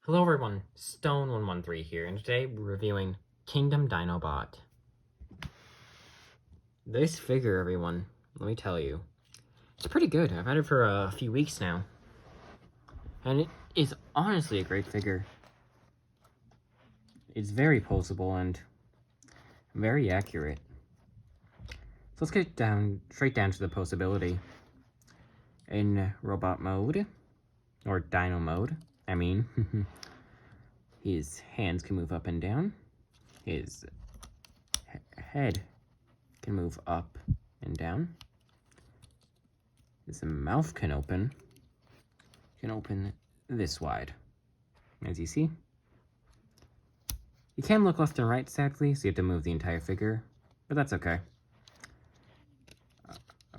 Hello everyone, Stone113 here, and today we're reviewing Kingdom Dinobot. This figure, everyone, let me tell you, it's pretty good. I've had it for a few weeks now, and it is honestly a great figure. It's very poseable and very accurate. So let's get straight down to the posability. In robot mode, or dino mode, I mean, his hands can move up and down. His head can move up and down. His mouth can open this wide, as you see. You can't look left and right, sadly, so you have to move the entire figure, but that's okay.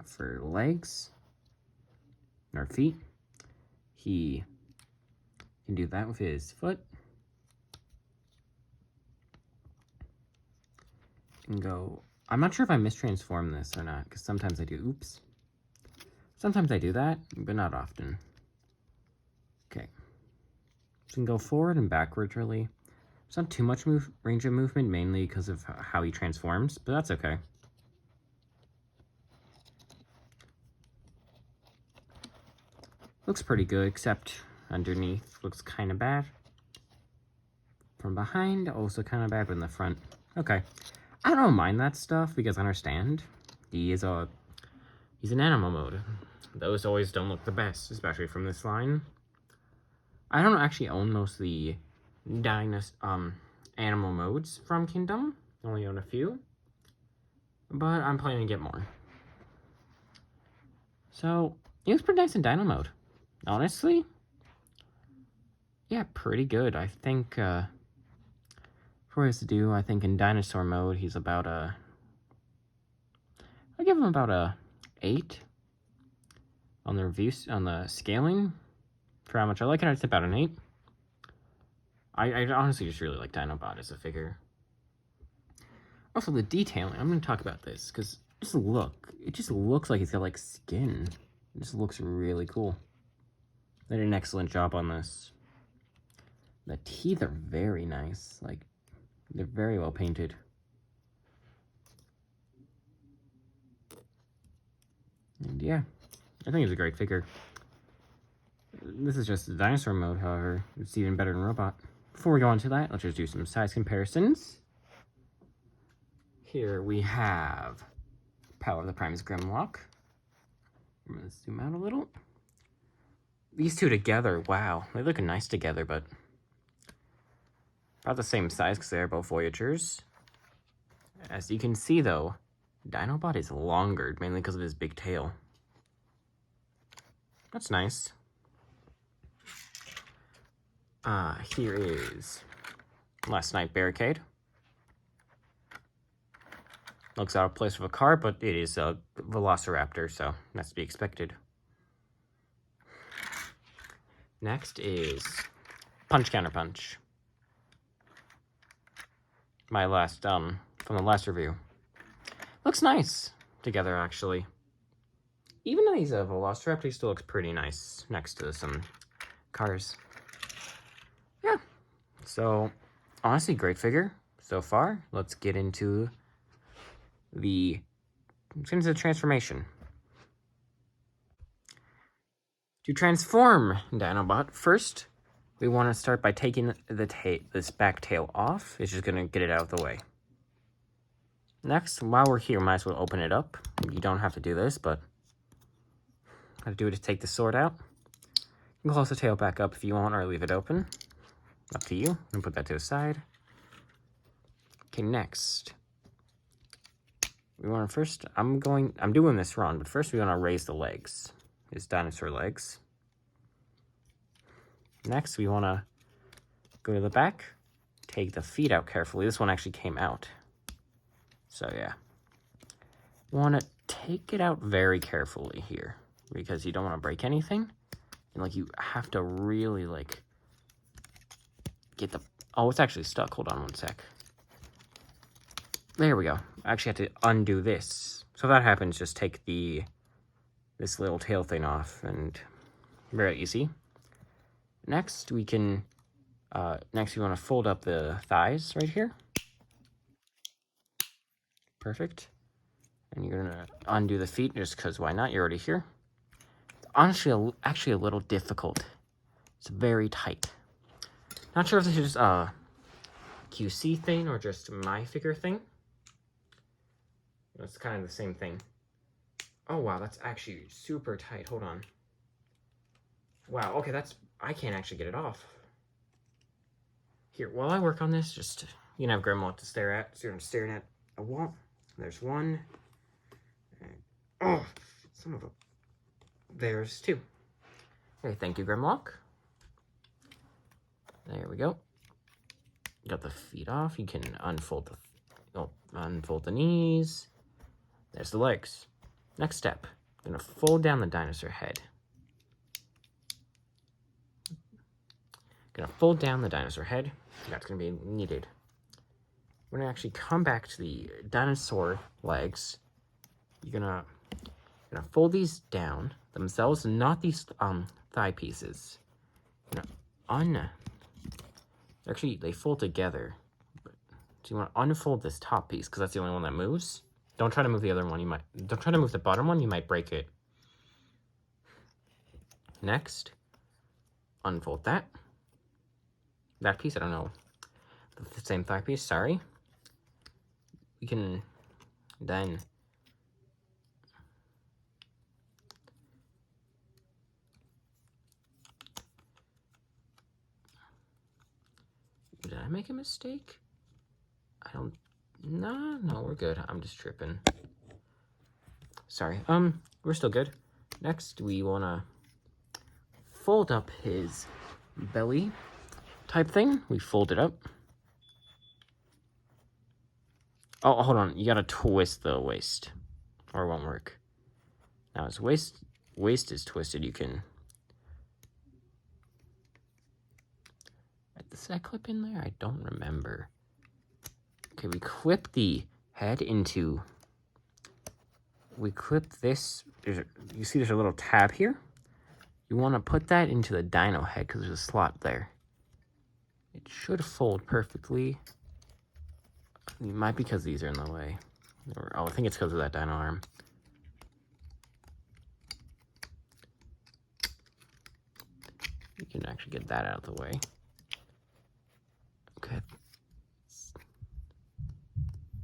For legs, or feet, he can do that with his foot. Can go, I'm not sure if I mistransform this or not, because sometimes I do, oops. Sometimes I do that, but not often. Okay. So can go forward and backward, really. It's not too much range of movement, mainly because of how he transforms, but that's okay. Looks pretty good, except underneath looks kind of bad. From behind, also kind of bad, but in the front, okay. I don't mind that stuff, because I understand. He's in animal mode. Those always don't look the best, especially from this line. I don't actually own most of the animal modes from Kingdom. I only own a few. But I'm planning to get more. So, it was pretty nice in Dino mode. Honestly, yeah, pretty good. I think, for his to do, I think in dinosaur mode, he's about I give him about a 8 on the reviews, on the scaling. For how much I like it, it's about an 8. I honestly just really like Dinobot as a figure. Also, the detailing, I'm going to talk about this, because it just looks like he's got, like, skin. It just looks really cool. They did an excellent job on this. The teeth are very nice. Like, they're very well painted. And yeah, I think it's a great figure. This is just dinosaur mode, however. It's even better than robot. Before we go on to that, let's just do some size comparisons. Here we have Power of the Prime's Grimlock. I'm going to zoom out a little. These two together, wow, they look nice together, but about the same size because they're both Voyagers. As you can see, though, Dinobot is longer, mainly because of his big tail. That's nice. Here is Last Night Barricade. Looks out of place with a car, but it is a Velociraptor, so that's to be expected. Next is Punch Counter Punch. My last, from the last review. Looks nice together, actually. Even though he's a Velociraptor, he still looks pretty nice next to some cars. Yeah. So, honestly, great figure so far. Let's get into the transformation. To transform Dinobot, first, we want to start by taking this back tail off. It's just going to get it out of the way. Next, while we're here, might as well open it up. You don't have to do this, but how to do it is take the sword out. You can close the tail back up if you want, or leave it open. Up to you. And put that to the side. Okay, next. We want to first, I'm doing this wrong, but first we want to raise the legs. His dinosaur legs. Next, we want to go to the back, take the feet out carefully. This one actually came out. So yeah. You want to take it out very carefully here, because you don't want to break anything. And like, you have to really like get the, oh, it's actually stuck. Hold on one sec. There we go. I actually have to undo this. So if that happens, just take this little tail thing off, and very easy. Next, we can Next, you want to fold up the thighs right here. Perfect. And you're going to undo the feet just because why not? You're already here. It's honestly, actually a little difficult. It's very tight. Not sure if this is a QC thing or just my figure thing. It's kind of the same thing. Oh, wow, that's actually super tight. Hold on. Wow, okay, I can't actually get it off. Here, while I work on this, just, you can have Grandma to stare at. So you're staring at a wall. There's one. And, oh, some of them. There's two. Okay, thank you, Grimlock. There we go. Got the feet off. You can unfold the knees. There's the legs. Next step, I'm gonna fold down the dinosaur head. Gonna fold down the dinosaur head. That's gonna be needed. We're gonna actually come back to the dinosaur legs. You're gonna fold these down themselves, not these thigh pieces. Actually, they fold together. So you want to unfold this top piece because that's the only one that moves. Don't try to move the other one. Don't try to move the bottom one. You might break it. Next, unfold that. That piece, I don't know. The same thigh piece, sorry. We can then did I make a mistake? No, we're good. I'm just tripping. Sorry. We're still good. Next, we want to fold up his belly type thing. We fold it up. Oh, hold on. You got to twist the waist or it won't work. Now, his waist is twisted. You can... Does that clip in there? I don't remember. Okay, we clip the head into... We clip this... You see there's a little tab here? You want to put that into the dino head because there's a slot there. It should fold perfectly. It might be because these are in the way. I think it's because of that dino arm. You can actually get that out of the way. Okay.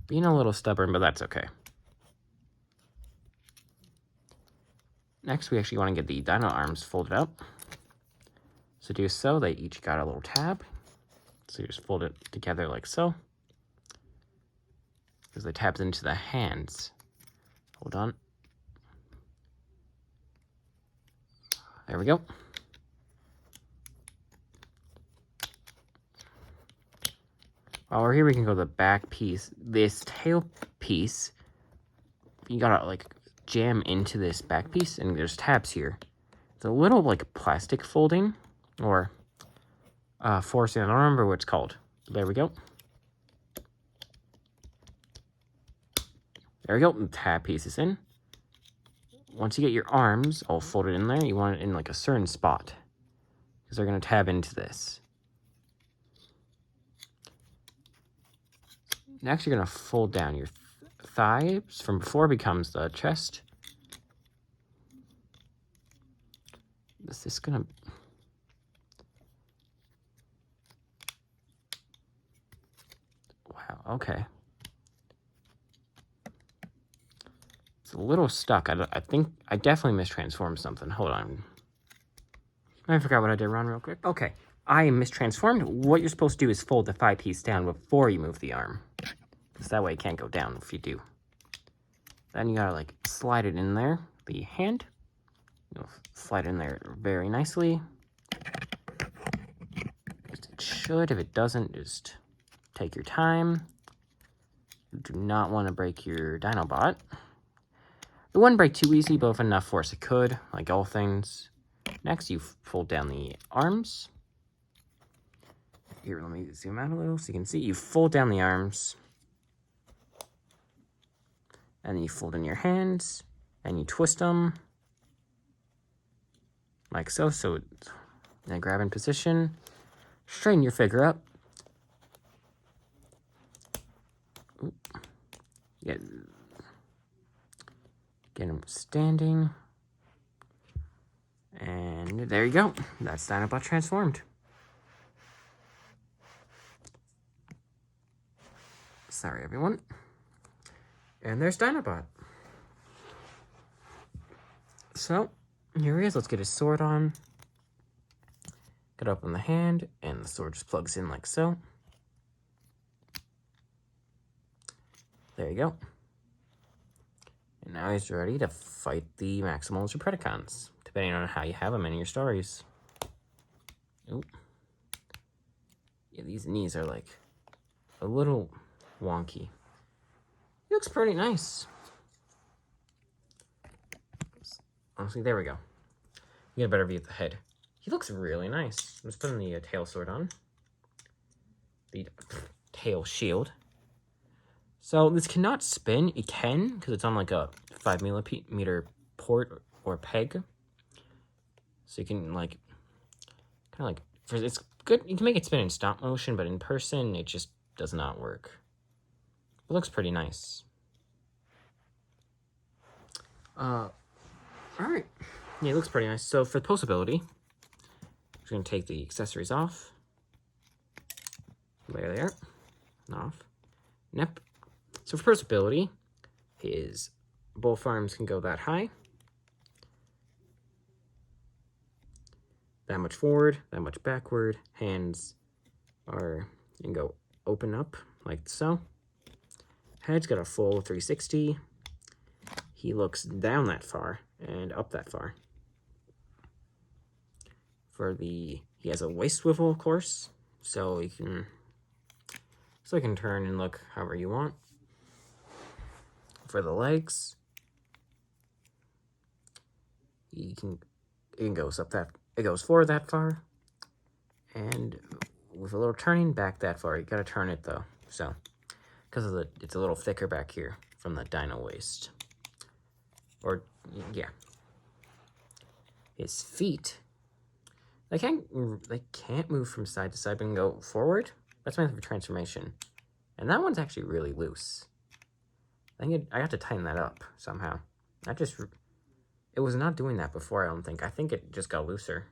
Being a little stubborn, but that's okay. Next, we actually want to get the dino arms folded up. So do so, they each got a little tab. So you just fold it together like so. Because they tabs into the hands. Hold on. There we go. While we're here, we can go to the back piece. This tail piece, you gotta like jam into this back piece, and there's tabs here. It's a little like plastic folding, or forcing. I don't remember what it's called. There we go. There we go. The tab piece is in. Once you get your arms all folded in there, you want it in like a certain spot because they're gonna tab into this. Next, you're going to fold down your thighs from before becomes the chest. This is going to... Wow, okay. It's a little stuck. I think I definitely mistransformed something. Hold on. I forgot what I did wrong real quick. Okay, I mistransformed. What you're supposed to do is fold the thigh piece down before you move the arm. Because that way it can't go down if you do. Then you gotta like slide it in there, the hand. You'll slide it in there very nicely. It should. If it doesn't, just take your time. You do not want to break your Dinobot. It wouldn't break too easy, but with enough force it could, like all things. Next, you fold down the arms. Here, let me zoom out a little so you can see. You fold down the arms. And then you fold in your hands. And you twist them. Like so. So, grab in position. straighten your figure up. Get him standing. And there you go. That's Dinobot transformed. Sorry, everyone. And there's Dinobot. So, here he is. Let's get his sword on. Get up on the hand, and the sword just plugs in like so. There you go. And now he's ready to fight the Maximals or Predacons, depending on how you have them in your stories. Oop. Yeah, these knees are like a little wonky. He looks pretty nice. Honestly, there we go. You get a better view of the head. He looks really nice. Let's put the tail sword on. The tail shield. So this cannot spin. It can, because it's on like a 5mm port or peg. So you can like, kind of like, it's good. You can make it spin in stop motion, but in person, it just does not work. It looks pretty nice. All right. Yeah, it looks pretty nice. So for the posability, I'm just going to take the accessories off. There they are. Off. Yep. So for posability, his both arms can go that high. That much forward, that much backward. Hands can go open up like so. Head's got a full 360. He looks down that far and up that far. He has a waist swivel, of course, so you can turn and look however you want. For the legs, it goes forward that far, and with a little turning back that far. You gotta turn it though, so because it's a little thicker back here from the dino waist. Or yeah, his feet. They can't move from side to side, but can go forward. That's meant for transformation, and that one's actually really loose. I have to tighten that up somehow. It was not doing that before, I don't think. I think it just got looser.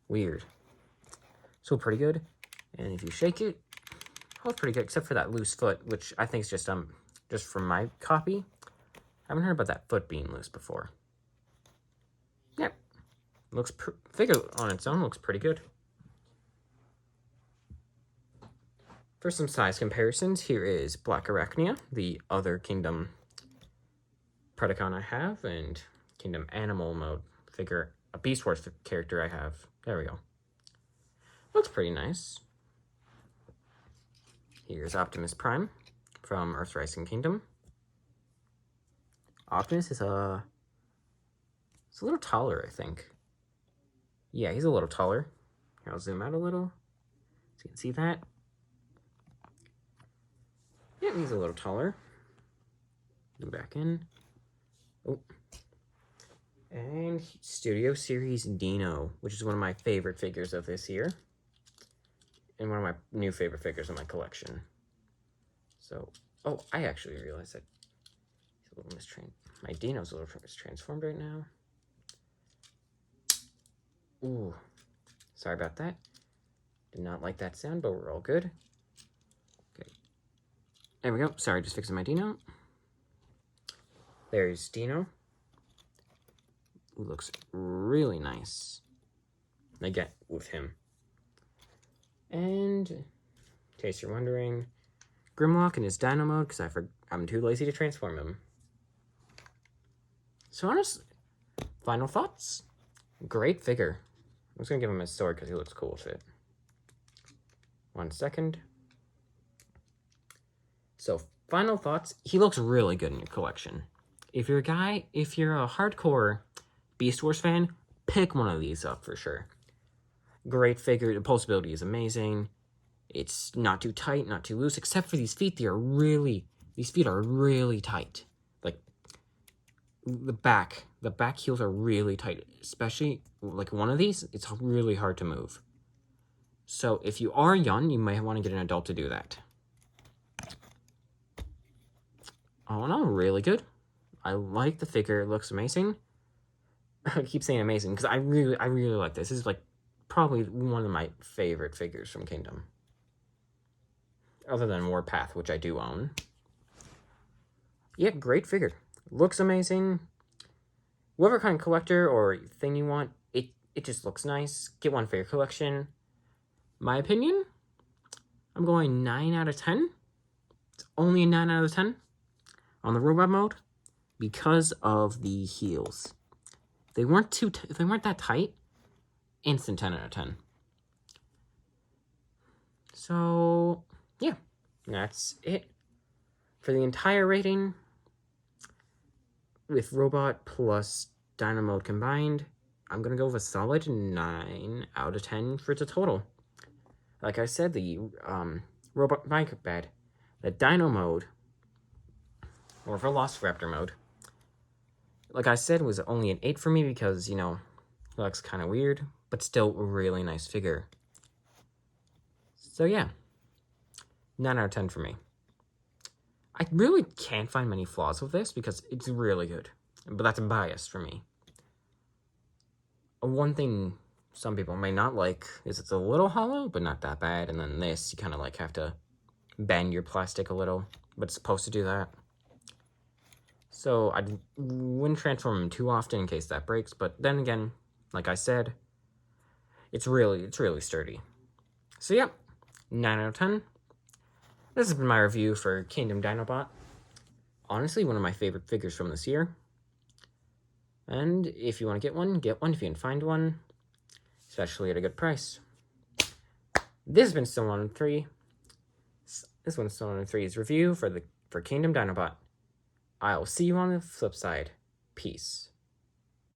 Weird. So pretty good. And if you shake it, it's pretty good, except for that loose foot, which I think is just from my copy. I haven't heard about that foot being loose before. Yep. Figure on its own looks pretty good. For some size comparisons, here is Black Arachnia, the other Kingdom Predacon I have, and Kingdom Animal Mode figure, a Beast Wars character I have. There we go. Looks pretty nice. Here's Optimus Prime from Earth's Rising Kingdom. Optimus is a little taller, I think. Yeah, he's a little taller. Here, I'll zoom out a little so you can see that. Yeah, he's a little taller. Go back in. Oh. And Studio Series Dino, which is one of my favorite figures of this year. And one of my new favorite figures in my collection. So, I actually realized that he's a little my Dino's a little mistransformed right now. Ooh, sorry about that. Did not like that sound, but we're all good. Okay, there we go. Sorry, just fixing my Dino. There's Dino. Who looks really nice. Again, with him. And, in case you're wondering, Grimlock in his Dino mode, because I'm too lazy to transform him. So honestly, final thoughts. Great figure. I'm just going to give him his sword because he looks cool with it. 1 second. So, final thoughts. He looks really good in your collection. If you're a hardcore Beast Wars fan, pick one of these up for sure. Great figure. The pulsability is amazing. It's not too tight, not too loose, except for these feet. These feet are really tight. Like, the back heels are really tight. Especially, like one of these, it's really hard to move. So if you are young, you might want to get an adult to do that. All in all, really good. I like the figure. It looks amazing. I keep saying amazing because I really like this. This is like probably one of my favorite figures from Kingdom. Other than Warpath, which I do own. Yeah, great figure. Looks amazing. Whatever kind of collector or thing you want, it just looks nice. Get one for your collection. My opinion, I'm going 9 out of 10. It's only a 9 out of 10 on the robot mode because of the heels. If they weren't that tight, instant 10 out of 10. So, yeah, that's it. For the entire rating, with robot plus Dino mode combined, I'm going to go with a solid 9 out of 10 for the total. Like I said, the robot bike bed, the Dino mode, or Velociraptor mode, like I said, was only an 8 for me because, you know, it looks kind of weird, but still a really nice figure. So yeah, 9 out of 10 for me. I really can't find many flaws with this because it's really good, but that's a bias for me. One thing some people may not like is it's a little hollow, but not that bad, and then this, you kind of like have to bend your plastic a little, but it's supposed to do that. So I wouldn't transform them too often in case that breaks, but then again, like I said, it's really sturdy. So yeah, 9 out of 10. This has been my review for Kingdom Dinobot. Honestly, one of my favorite figures from this year. And if you want to get one if you can find one, especially at a good price. This has been Still on 3. This one's Still on 3's review for Kingdom Dinobot. I'll see you on the flip side. Peace.